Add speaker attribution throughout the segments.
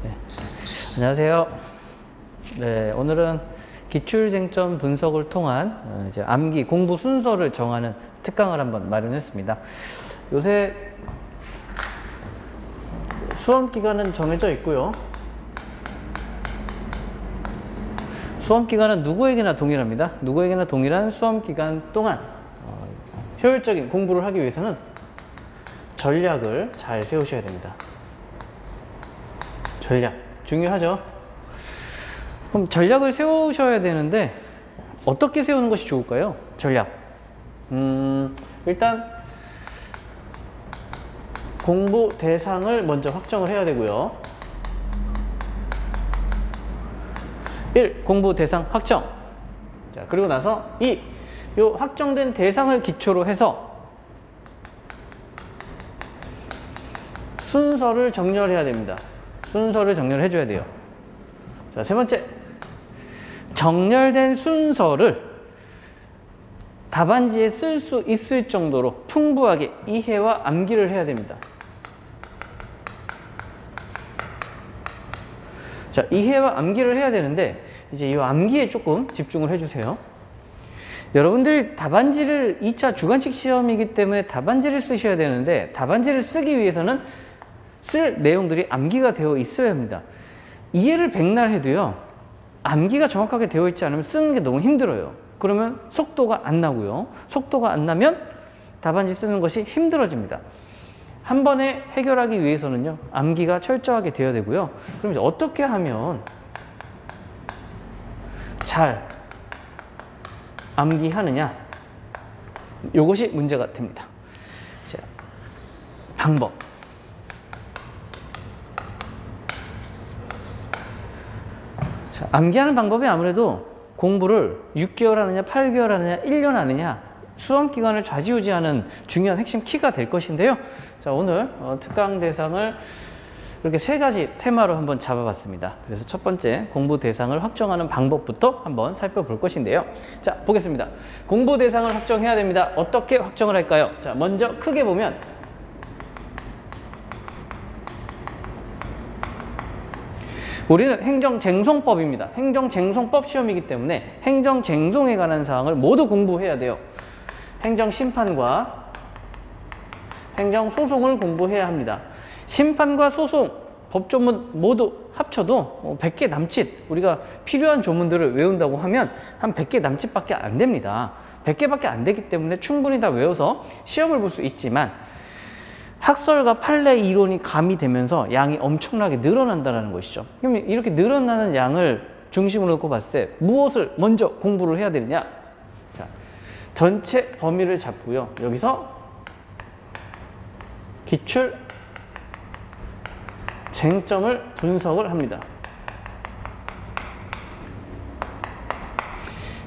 Speaker 1: 네. 안녕하세요. 네, 오늘은 기출쟁점 분석을 통한 이제 암기 공부 순서를 정하는 특강을 한번 마련했습니다. 요새 수험 기간은 정해져 있고요. 수험 기간은 누구에게나 동일합니다. 누구에게나 동일한 수험 기간 동안 효율적인 공부를 하기 위해서는 전략을 잘 세우셔야 됩니다. 전략 중요하죠. 그럼 전략을 세우셔야 되는데 어떻게 세우는 것이 좋을까요? 전략. 일단 공부 대상을 먼저 확정을 해야 되고요. 1. 공부 대상 확정. 자, 그리고 나서 2. 요 확정된 대상을 기초로 해서 순서를 정렬해야 됩니다. 순서를 정렬해 줘야 돼요. 자, 세 번째. 정렬된 순서를 답안지에 쓸 수 있을 정도로 풍부하게 이해와 암기를 해야 됩니다. 자, 이해와 암기를 해야 되는데 이제 이 암기에 조금 집중을 해주세요. 여러분들 답안지를 2차 주관식 시험이기 때문에 답안지를 쓰셔야 되는데 답안지를 쓰기 위해서는 쓸 내용들이 암기가 되어 있어야 합니다. 이해를 백날 해도요, 암기가 정확하게 되어 있지 않으면 쓰는 게 너무 힘들어요. 그러면 속도가 안 나고요. 속도가 안 나면 답안지 쓰는 것이 힘들어집니다. 한 번에 해결하기 위해서는요, 암기가 철저하게 되어야 되고요. 그럼 이제 어떻게 하면 잘 암기하느냐? 이것이 문제가 됩니다. 자, 방법. 자, 암기하는 방법이 아무래도 공부를 6개월 하느냐, 8개월 하느냐, 1년 하느냐, 수험 기간을 좌지우지하는 중요한 핵심 키가 될 것인데요. 자, 오늘 특강 대상을 이렇게 3가지 테마로 한번 잡아봤습니다. 그래서 첫 번째, 공부 대상을 확정하는 방법부터 한번 살펴볼 것인데요. 자, 보겠습니다. 공부 대상을 확정해야 됩니다. 어떻게 확정을 할까요? 자, 먼저 크게 보면 우리는 행정쟁송법입니다. 행정쟁송법 시험이기 때문에 행정쟁송에 관한 사항을 모두 공부해야 돼요. 행정심판과 행정소송을 공부해야 합니다. 심판과 소송, 법조문 모두 합쳐도 100개 남짓, 우리가 필요한 조문들을 외운다고 하면 한 100개 남짓밖에 안 됩니다. 100개밖에 안 되기 때문에 충분히 다 외워서 시험을 볼 수 있지만 학설과 판례 이론이 가미되면서 양이 엄청나게 늘어난다는 것이죠. 그럼 이렇게 늘어나는 양을 중심으로 놓고 봤을 때 무엇을 먼저 공부를 해야 되느냐? 자, 전체 범위를 잡고요. 여기서 기출 쟁점을 분석을 합니다.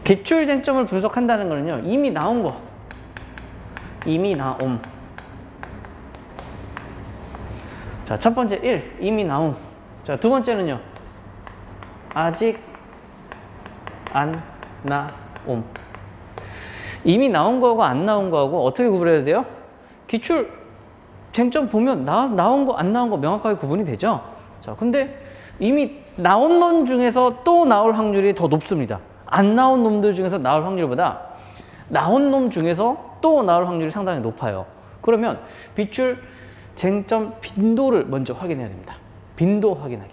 Speaker 1: 기출 쟁점을 분석한다는 거는요, 이미 나온 거, 이미 나옴. 자, 첫 번째 1, 이미 나옴. 자, 두 번째는요, 아직 안 나옴. 이미 나온 거하고 안 나온 거하고 어떻게 구분해야 돼요? 기출 쟁점 보면 나온 거, 안 나온 거 명확하게 구분이 되죠? 자, 근데 이미 나온 놈 중에서 또 나올 확률이 더 높습니다. 안 나온 놈들 중에서 나올 확률보다 나온 놈 중에서 또 나올 확률이 상당히 높아요. 그러면 기출 쟁점 빈도를 먼저 확인해야 됩니다. 빈도 확인하기.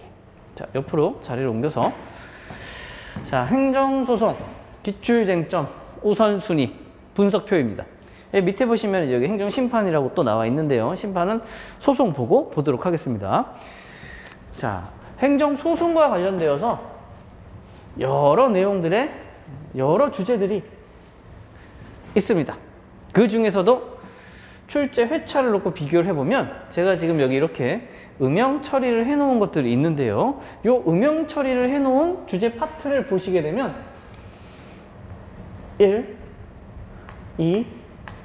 Speaker 1: 자, 옆으로 자리를 옮겨서. 자, 행정소송, 기출쟁점, 우선순위, 분석표입니다. 밑에 보시면 여기 행정심판이라고 또 나와 있는데요. 심판은 소송 보고 보도록 하겠습니다. 자, 행정소송과 관련되어서 여러 내용들의 여러 주제들이 있습니다. 그 중에서도 출제 회차를 놓고 비교를 해보면 제가 지금 여기 이렇게 음영 처리를 해놓은 것들이 있는데요. 이 음영 처리를 해놓은 주제 파트를 보시게 되면 1, 2,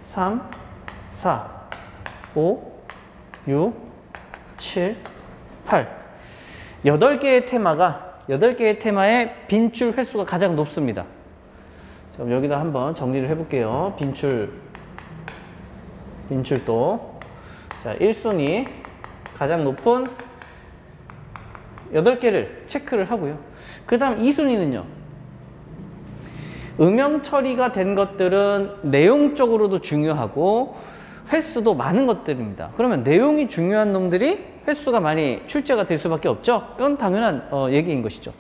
Speaker 1: 3, 4, 5, 6, 7, 8 8개의 테마의 빈출 횟수가 가장 높습니다. 자, 여기다 한번 정리를 해볼게요. 빈출도. 자, 1순위 가장 높은 8개를 체크를 하고요. 그 다음 2순위는요. 음영 처리가 된 것들은 내용적으로도 중요하고 횟수도 많은 것들입니다. 그러면 내용이 중요한 놈들이 횟수가 많이 출제가 될 수밖에 없죠. 이건 당연한 얘기인 것이죠.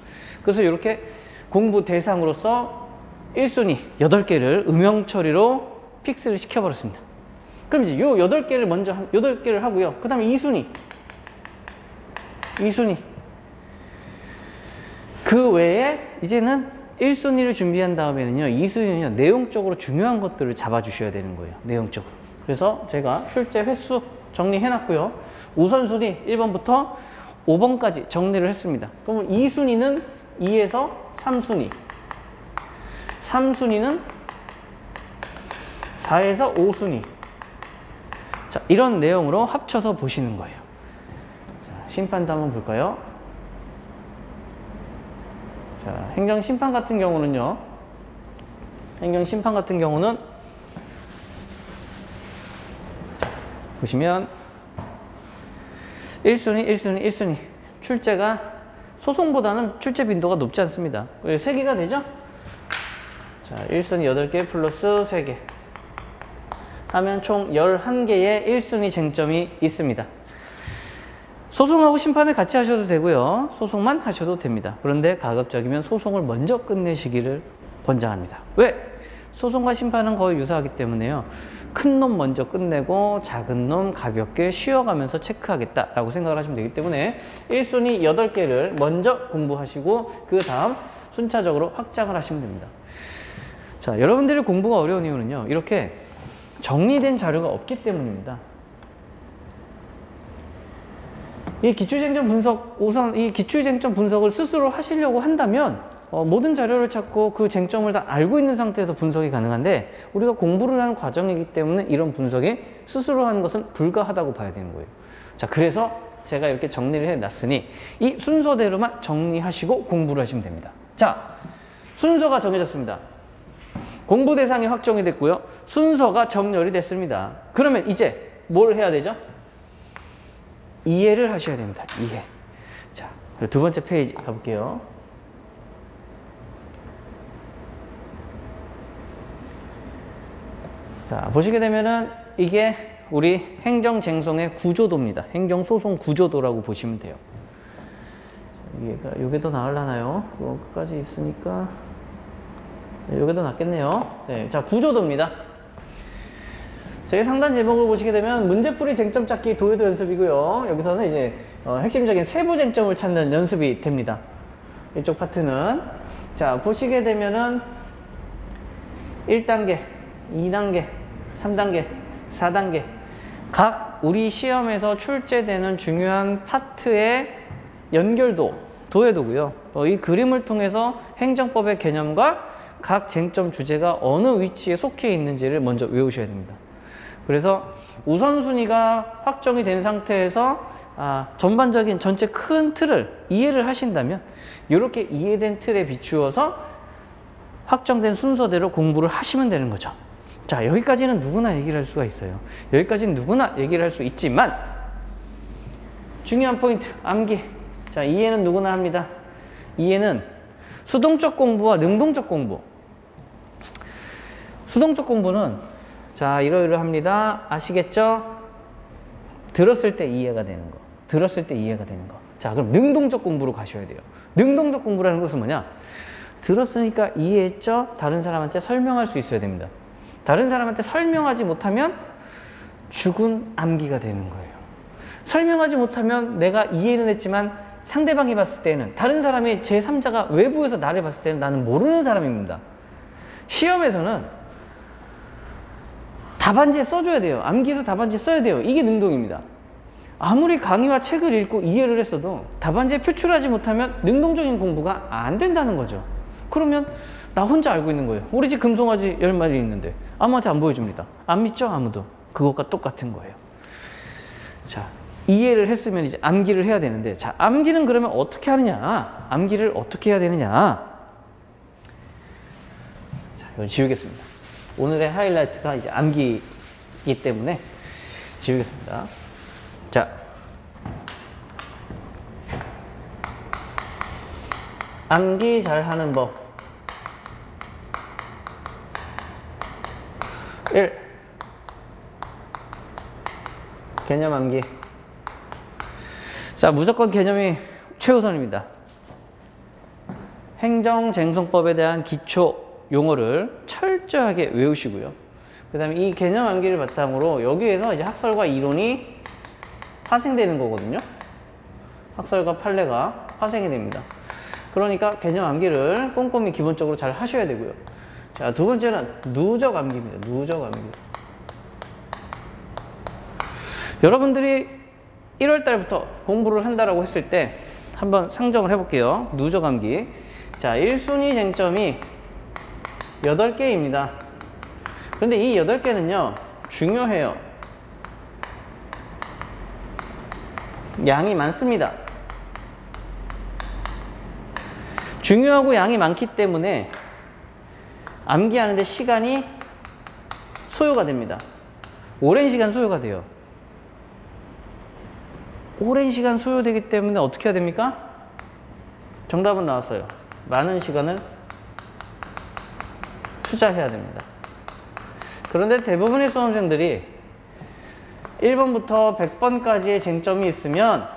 Speaker 1: 그래서 이렇게 공부 대상으로서 1순위 8개를 음영 처리로 픽스를 시켜버렸습니다. 그럼 이제 요 8개를 먼저 8개를 하고요. 그 다음에 2순위. 그 외에 이제는 1순위를 준비한 다음에는요. 2순위는요. 내용적으로 중요한 것들을 잡아주셔야 되는 거예요. 내용적으로. 그래서 제가 출제 횟수 정리해놨고요. 우선순위 1번부터 5번까지 정리를 했습니다. 그러면 2순위는 2에서 3순위. 3순위는 4에서 5순위. 자, 이런 내용으로 합쳐서 보시는 거예요. 자, 심판도 한번 볼까요? 자, 행정심판 같은 경우는요. 행정심판 같은 경우는 자, 보시면 1순위 출제가 소송보다는 출제 빈도가 높지 않습니다. 3개가 되죠? 자, 1순위 8개 플러스 3개 하면 총 11개의 1순위 쟁점이 있습니다. 소송하고 심판을 같이 하셔도 되고요. 소송만 하셔도 됩니다. 그런데 가급적이면 소송을 먼저 끝내시기를 권장합니다. 왜? 소송과 심판은 거의 유사하기 때문에요. 큰 놈 먼저 끝내고 작은 놈 가볍게 쉬어가면서 체크하겠다라고 생각을 하시면 되기 때문에 1순위 8개를 먼저 공부하시고 그 다음 순차적으로 확장을 하시면 됩니다. 자, 여러분들이 공부가 어려운 이유는요. 이렇게 정리된 자료가 없기 때문입니다. 이 기출쟁점 분석, 우선 이 기출쟁점 분석을 스스로 하시려고 한다면 모든 자료를 찾고 그 쟁점을 다 알고 있는 상태에서 분석이 가능한데 우리가 공부를 하는 과정이기 때문에 이런 분석이 스스로 하는 것은 불가하다고 봐야 되는 거예요. 자, 그래서 제가 이렇게 정리를 해놨으니 이 순서대로만 정리하시고 공부를 하시면 됩니다. 자, 순서가 정해졌습니다. 공부 대상이 확정이 됐고요. 순서가 정렬이 됐습니다. 그러면 이제 뭘 해야 되죠? 이해를 하셔야 됩니다. 이해. 자, 두 번째 페이지 가볼게요. 자, 보시게 되면은 이게 우리 행정쟁송의 구조도입니다. 행정소송 구조도라고 보시면 돼요. 요게 더 나으려나요? 끝까지 있으니까 요게 더 낫겠네요. 네, 자, 구조도입니다. 저희 상단 제목을 보시게 되면 문제풀이 쟁점 찾기 도해도 연습이고요. 여기서는 이제 핵심적인 세부 쟁점을 찾는 연습이 됩니다. 이쪽 파트는 자, 보시게 되면은 1단계, 2단계, 3단계, 4단계 각 우리 시험에서 출제되는 중요한 파트의 연결도, 도해도고요. 이 그림을 통해서 행정법의 개념과 각 쟁점 주제가 어느 위치에 속해 있는지를 먼저 외우셔야 됩니다. 그래서 우선순위가 확정이 된 상태에서 전반적인 전체 큰 틀을 이해를 하신다면 이렇게 이해된 틀에 비추어서 확정된 순서대로 공부를 하시면 되는 거죠. 자, 여기까지는 누구나 얘기를 할 수가 있어요. 여기까지는 누구나 얘기를 할 수 있지만 중요한 포인트, 암기. 자, 이해는 누구나 합니다. 이해는 수동적 공부와 능동적 공부. 수동적 공부는 자, 이러이러합니다. 아시겠죠? 들었을 때 이해가 되는 거. 들었을 때 이해가 되는 거. 자, 그럼 능동적 공부로 가셔야 돼요. 능동적 공부라는 것은 뭐냐? 들었으니까 이해했죠? 다른 사람한테 설명할 수 있어야 됩니다. 다른 사람한테 설명하지 못하면 죽은 암기가 되는 거예요. 설명하지 못하면 내가 이해는 했지만 상대방이 봤을 때는 다른 사람이 제3자가 외부에서 나를 봤을 때는 나는 모르는 사람입니다. 시험에서는 답안지에 써줘야 돼요. 암기해서 답안지에 써야 돼요. 이게 능동입니다. 아무리 강의와 책을 읽고 이해를 했어도 답안지에 표출하지 못하면 능동적인 공부가 안 된다는 거죠. 그러면 나 혼자 알고 있는 거예요. 우리 집 금송아지 10마리 있는데 아무한테 안 보여줍니다. 안 믿죠? 아무도. 그것과 똑같은 거예요. 자, 이해를 했으면 이제 암기를 해야 되는데 자, 암기는 그러면 어떻게 하느냐? 암기를 어떻게 해야 되느냐? 자, 이건 지우겠습니다. 오늘의 하이라이트가 이제 암기이기 때문에 지우겠습니다. 자, 암기 잘하는 법. 1. 개념 암기. 자, 무조건 개념이 최우선입니다. 행정쟁송법에 대한 기초 용어를 철저하게 외우시고요. 그 다음에 이 개념 암기를 바탕으로 여기에서 이제 학설과 이론이 파생되는 거거든요. 학설과 판례가 파생이 됩니다. 그러니까 개념 암기를 꼼꼼히 기본적으로 잘 하셔야 되고요. 자, 두 번째는 누적 암기입니다. 누적 암기. 여러분들이 1월 달부터 공부를 한다라고 했을 때 한번 상정을 해볼게요. 누적 암기. 자, 1순위 쟁점이 8개입니다. 그런데 이 8개는요, 중요해요. 양이 많습니다. 중요하고 양이 많기 때문에 암기하는데 시간이 소요가 됩니다. 오랜 시간 소요가 돼요. 오랜 시간 소요되기 때문에 어떻게 해야 됩니까? 정답은 나왔어요. 많은 시간을 투자해야 됩니다. 그런데 대부분의 수험생들이 1번부터 100번까지의 쟁점이 있으면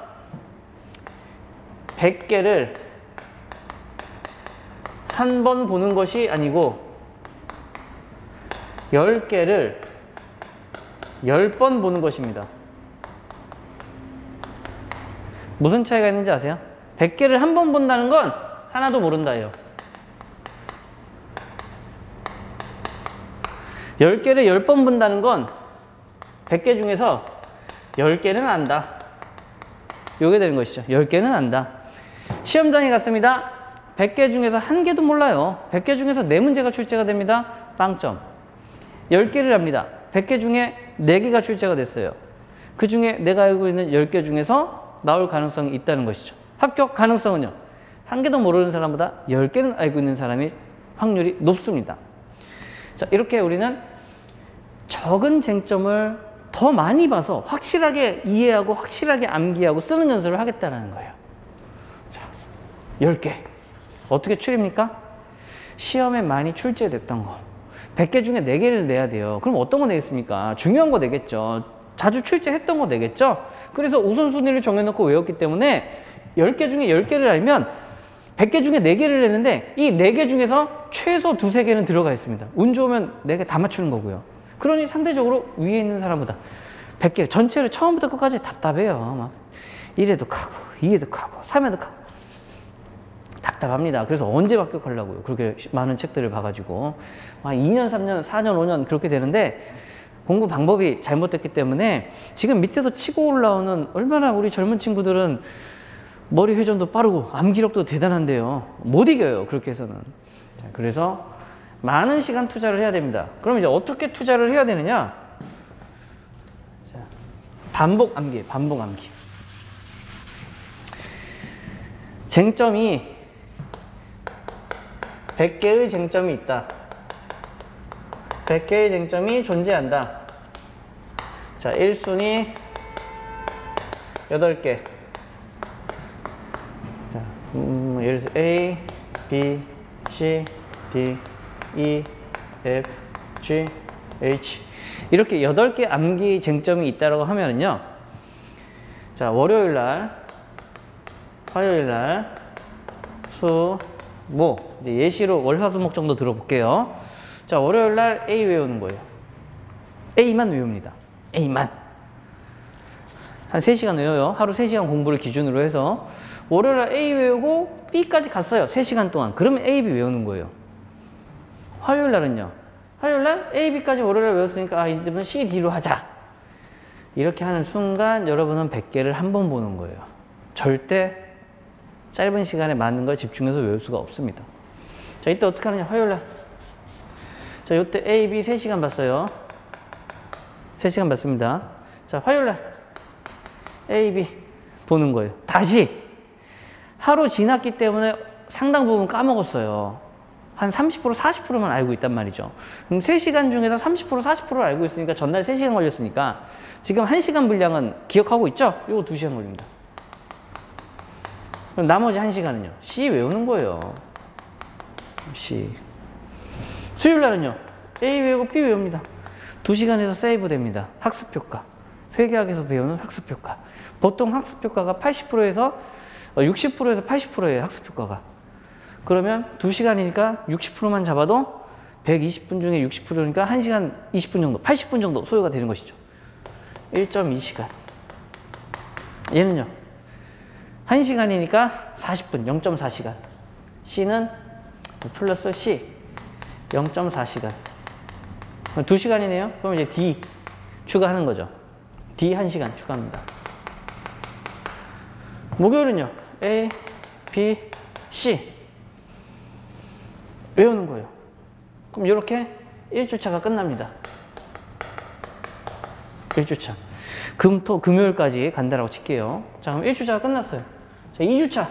Speaker 1: 100개를 한 번 보는 것이 아니고 10개를 10번 보는 것입니다. 무슨 차이가 있는지 아세요? 100개를 한 번 본다는 건 하나도 모른다예요. 10개를 10번 본다는 건 100개 중에서 10개는 안다. 요게 되는 것이죠. 10개는 안다. 시험장에 갔습니다. 100개 중에서 1개도 몰라요. 100개 중에서 4문제가 출제가 됩니다. 빵점. 10개를 합니다. 100개 중에 4개가 출제가 됐어요. 그 중에 내가 알고 있는 10개 중에서 나올 가능성이 있다는 것이죠. 합격 가능성은요, 1개도 모르는 사람보다 10개는 알고 있는 사람이 확률이 높습니다. 자, 이렇게 우리는 적은 쟁점을 더 많이 봐서 확실하게 이해하고 확실하게 암기하고 쓰는 연습을 하겠다는 거예요. 자, 10개. 어떻게 추립니까? 시험에 많이 출제됐던 거. 100개 중에 4개를 내야 돼요. 그럼 어떤 거 내겠습니까? 중요한 거 내겠죠. 자주 출제했던 거 내겠죠. 그래서 우선순위를 정해놓고 외웠기 때문에 10개 중에 10개를 알면 100개 중에 4개를 내는데 이 4개 중에서 최소 2~3개는 들어가 있습니다. 운 좋으면 4개 다 맞추는 거고요. 그러니 상대적으로 위에 있는 사람보다 100개 전체를 처음부터 끝까지 답답해요. 막 1에도 가고 2에도 가고 3에도 가고 답답합니다. 그래서 언제 합격하려고요. 그렇게 많은 책들을 봐가지고 2년, 3년, 4년, 5년 그렇게 되는데 공부 방법이 잘못됐기 때문에 지금 밑에서 치고 올라오는 얼마나 우리 젊은 친구들은 머리 회전도 빠르고 암기력도 대단한데요. 못 이겨요. 그렇게 해서는. 자, 그래서 많은 시간 투자를 해야 됩니다. 그럼 이제 어떻게 투자를 해야 되느냐? 자, 반복 암기, 반복 암기. 쟁점이 100개의 쟁점이 있다. 100개의 쟁점이 존재한다. 자, 1순위 8개. 자, 예를 들어 A, B, C, D, E, F, G, H 이렇게 8개 암기 쟁점이 있다고 하면은요. 자, 월요일 날, 화요일 날, 수, 목 이제 예시로 월화수목 정도 들어볼게요. 자, 월요일 날 A 외우는 거예요. A만 외웁니다. A만. 한 3시간 외워요. 하루 3시간 공부를 기준으로 해서 월요일 날 A 외우고 B까지 갔어요. 3시간 동안. 그러면 A, B 외우는 거예요. 화요일 날은요. 화요일 날 A, B까지 월요일 날 외웠으니까 아, 이제는 C, D로 하자. 이렇게 하는 순간 여러분은 100개를 한 번 보는 거예요. 절대 짧은 시간에 맞는 걸 집중해서 외울 수가 없습니다. 자, 이때 어떻게 하느냐. 화요일 날. 자, 이때 A, B 3시간 봤어요. 3시간 봤습니다. 자, 화요일 날 A, B 보는 거예요. 다시 하루 지났기 때문에 상당 부분 까먹었어요. 한 30%, 40%만 알고 있단 말이죠. 그럼 3시간 중에서 30%, 40%를 알고 있으니까 전날 3시간 걸렸으니까 지금 1시간 분량은 기억하고 있죠? 이거 2시간 걸립니다. 그럼 나머지 1시간은요. C 외우는 거예요. C. 수요일 날은요. A 외우고 B 외웁니다. 2시간에서 세이브 됩니다. 학습효과. 회계학에서 배우는 학습효과. 보통 학습효과가 80%에서 60%에서 80%예요. 학습효과가. 그러면 2시간이니까 60%만 잡아도 120분 중에 60%니까 1시간 20분 정도, 80분 정도 소요가 되는 것이죠. 1.2시간. 얘는요. 1시간이니까 40분, 0.4시간. C는 플러스 C, 0.4시간. 2시간이네요. 그럼 이제 D 추가하는 거죠. D 1시간 추가합니다. 목요일은요. A, B, C. 외우는 거예요. 그럼 이렇게 1주차가 끝납니다. 1주차. 금, 토, 금요일까지 간다라고 칠게요. 자, 그럼 1주차가 끝났어요. 자, 2주차.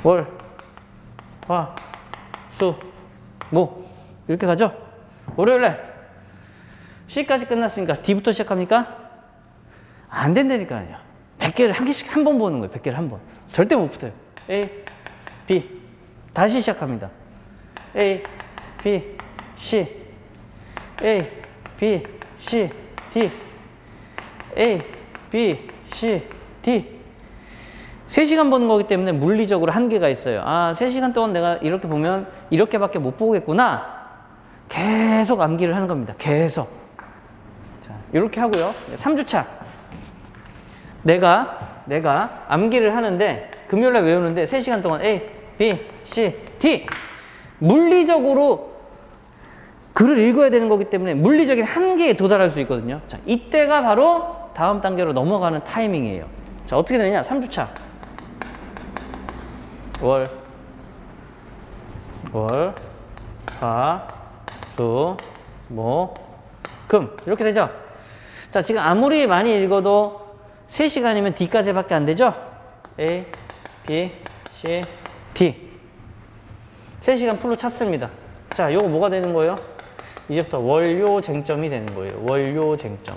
Speaker 1: 월, 화, 수, 목. 이렇게 가죠? 월요일날 C까지 끝났으니까 D부터 시작합니까? 안 된다니까요. 100개를 한 개씩 한 번 보는 거예요. 100개를 한 번. 절대 못 붙어요. A, B. 다시 시작합니다. A, B, C. A, B, C, D. A, B, C, D. 3시간 보는 거기 때문에 물리적으로 한계가 있어요. 아, 3시간 동안 내가 이렇게 보면 이렇게밖에 못 보겠구나. 계속 암기를 하는 겁니다. 계속. 자, 이렇게 하고요. 3주차. 내가 암기를 하는데 금요일날 외우는데 3시간 동안 A, B, C, D. 물리적으로 글을 읽어야 되는 거기 때문에 물리적인 한계에 도달할 수 있거든요. 자, 이때가 바로 다음 단계로 넘어가는 타이밍이에요. 자, 어떻게 되느냐? 3주차. 월, 화, 수, 목, 금. 이렇게 되죠? 자, 지금 아무리 많이 읽어도 3시간이면 D까지밖에 안 되죠? A, B, C, D. 3시간 풀로 찼습니다. 자, 요거 뭐가 되는 거예요? 이제부터 원료 쟁점이 되는 거예요. 원료 쟁점.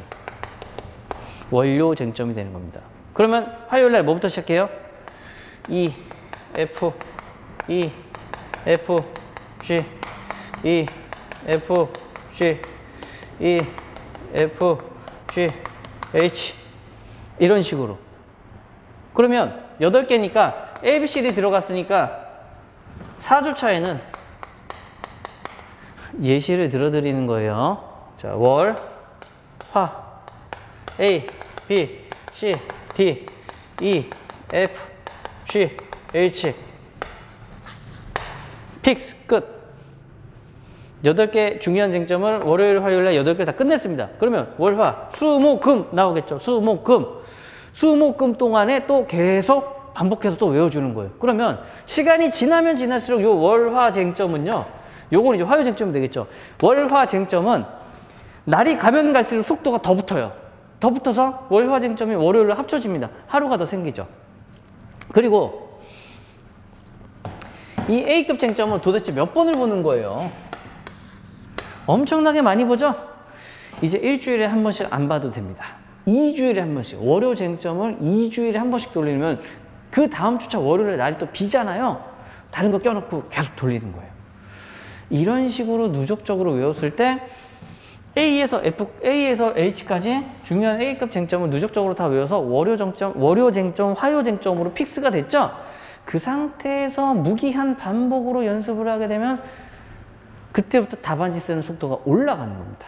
Speaker 1: 원료 쟁점이 되는 겁니다. 그러면 화요일 날 뭐부터 시작해요? E, F, E, F, G, E, F, G, E, F, G, H. 이런 식으로. 그러면 8개니까 A, B, C, D 들어갔으니까 4주차에는 예시를 들어드리는 거예요. 자, 월, 화, A, B, C, D, E, F, G, H. 픽스, 끝. 8개 중요한 쟁점을 월요일, 화요일 날 8개 다 끝냈습니다. 그러면 월, 화, 수, 목, 금 나오겠죠. 수, 목, 금. 수, 목, 금 동안에 또 계속 반복해서 또 외워주는 거예요. 그러면 시간이 지나면 지날수록 요 월, 화 쟁점은요. 요건 이제 화요 쟁점이 되겠죠. 월, 화 쟁점은 날이 가면 갈수록 속도가 더 붙어요. 더 붙어서 월, 화 쟁점이 월요일로 합쳐집니다. 하루가 더 생기죠. 그리고 이 A급 쟁점은 도대체 몇 번을 보는 거예요? 엄청나게 많이 보죠? 이제 일주일에 한 번씩 안 봐도 됩니다. 2주일에 한 번씩. 월요 쟁점을 2주일에 한 번씩 돌리면 그 다음 주차 월요일에 날이 또 비잖아요. 다른 거 껴놓고 계속 돌리는 거예요. 이런 식으로 누적적으로 외웠을 때 A에서 F, A에서 H까지 중요한 A급 쟁점을 누적적으로 다 외워서 월요 쟁점, 화요 쟁점으로 픽스가 됐죠? 그 상태에서 무기한 반복으로 연습을 하게 되면 그때부터 답안지 쓰는 속도가 올라가는 겁니다.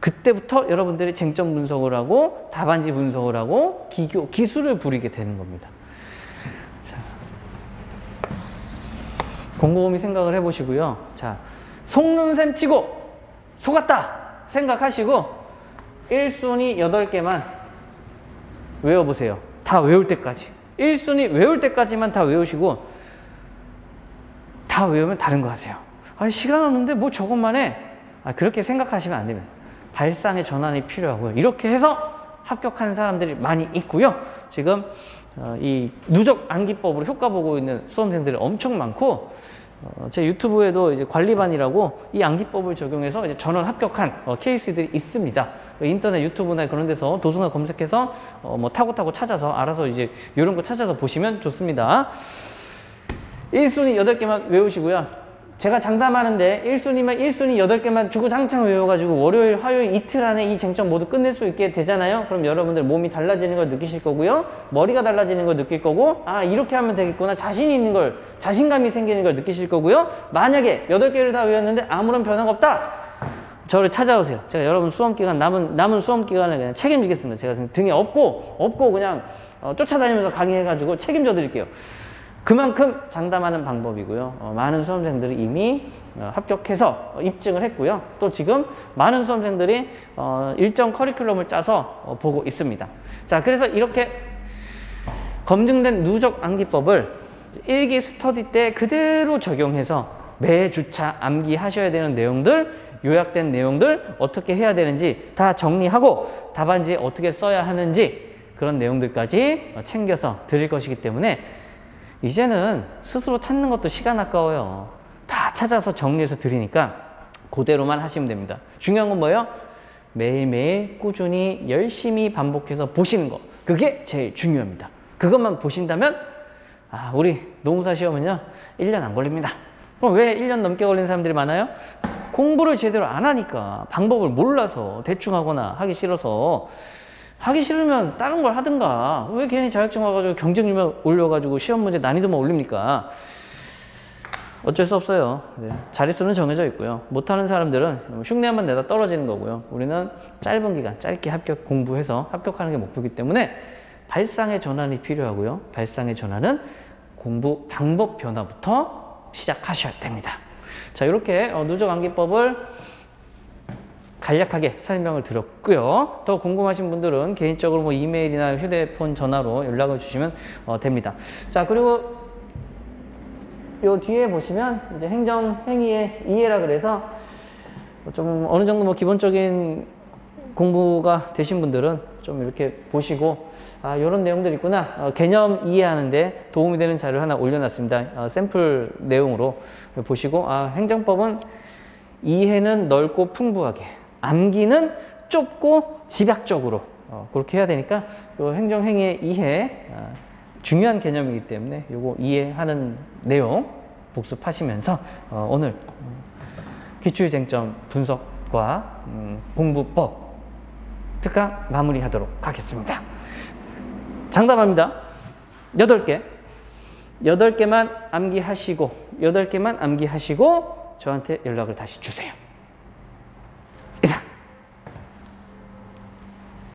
Speaker 1: 그때부터 여러분들이 쟁점 분석을 하고 답안지 분석을 하고 기술을 부리게 되는 겁니다. 자, 곰곰이 생각을 해보시고요. 자, 속눈샘 치고 속았다 생각하시고 1순위 8개만 외워보세요. 다 외울 때까지. 1순위 외울 때까지만 다 외우시고 다 외우면 다른 거 하세요. 아, 시간 없는데 뭐 저것만 해. 아, 그렇게 생각하시면 안 됩니다. 발상의 전환이 필요하고요. 이렇게 해서 합격하는 사람들이 많이 있고요. 지금 이 누적 암기법으로 효과 보고 있는 수험생들이 엄청 많고 제 유튜브에도 이제 관리반이라고 이 암기법을 적용해서 이제 전원 합격한 케이스들이 있습니다. 인터넷 유튜브나 그런 데서 도서관 검색해서 뭐 타고 찾아서 알아서 이제 이런 거 찾아서 보시면 좋습니다. 1순위 8개만 외우시고요. 제가 장담하는데 1순위만 1순위 8개만 주구장창 외워가지고 월요일, 화요일 이틀 안에 이 쟁점 모두 끝낼 수 있게 되잖아요. 그럼 여러분들 몸이 달라지는 걸 느끼실 거고요. 머리가 달라지는 걸 느낄 거고, 아 이렇게 하면 되겠구나, 자신이 있는 걸, 자신감이 생기는 걸 느끼실 거고요. 만약에 8개를 다 외웠는데 아무런 변화가 없다, 저를 찾아오세요. 제가 여러분 수험 기간, 남은 수험 기간을 그냥 책임지겠습니다. 제가 등에 업고 그냥 쫓아다니면서 강의해가지고 책임져 드릴게요. 그만큼 장담하는 방법이고요. 많은 수험생들이 이미 합격해서 입증을 했고요. 또 지금 많은 수험생들이 일정 커리큘럼을 짜서 보고 있습니다. 자, 그래서 이렇게 검증된 누적 암기법을 1기 스터디 때 그대로 적용해서 매주차 암기하셔야 되는 내용들, 요약된 내용들 어떻게 해야 되는지 다 정리하고 답안지에 어떻게 써야 하는지 그런 내용들까지 챙겨서 드릴 것이기 때문에 이제는 스스로 찾는 것도 시간 아까워요. 다 찾아서 정리해서 드리니까 그대로만 하시면 됩니다. 중요한 건 뭐예요? 매일매일 꾸준히 열심히 반복해서 보시는 거. 그게 제일 중요합니다. 그것만 보신다면 우리 농사 시험은요 1년 안 걸립니다. 그럼 왜 1년 넘게 걸리는 사람들이 많아요? 공부를 제대로 안 하니까, 방법을 몰라서, 대충 하거나 하기 싫어서. 하기 싫으면 다른 걸 하든가. 왜 괜히 자격증 와가지고 경쟁률만 올려가지고 시험 문제 난이도만 올립니까? 어쩔 수 없어요. 네. 자릿수는 정해져 있고요. 못하는 사람들은 흉내 한번 내다 떨어지는 거고요. 우리는 짧은 기간, 짧게 공부해서 합격하는 게 목표이기 때문에 발상의 전환이 필요하고요. 발상의 전환은 공부 방법 변화부터 시작하셔야 됩니다. 자, 이렇게 누적 암기법을 간략하게 설명을 드렸고요. 더 궁금하신 분들은 개인적으로 뭐 이메일이나 휴대폰 전화로 연락을 주시면 됩니다. 자, 그리고 요 뒤에 보시면 이제 행정행위의 이해라 그래서 좀 어느 정도 뭐 기본적인 공부가 되신 분들은 좀 이렇게 보시고 이런 내용들이 있구나, 개념 이해하는데 도움이 되는 자료를 하나 올려놨습니다. 샘플 내용으로 보시고 행정법은 이해는 넓고 풍부하게, 암기는 좁고 집약적으로 그렇게 해야 되니까 요 행정행위의 이해 중요한 개념이기 때문에 요거 이해하는 내용 복습하시면서 오늘 기출쟁점 분석과 공부법 특강 마무리하도록 하겠습니다. 장담합니다. 8개만 암기하시고 저한테 연락을 다시 주세요.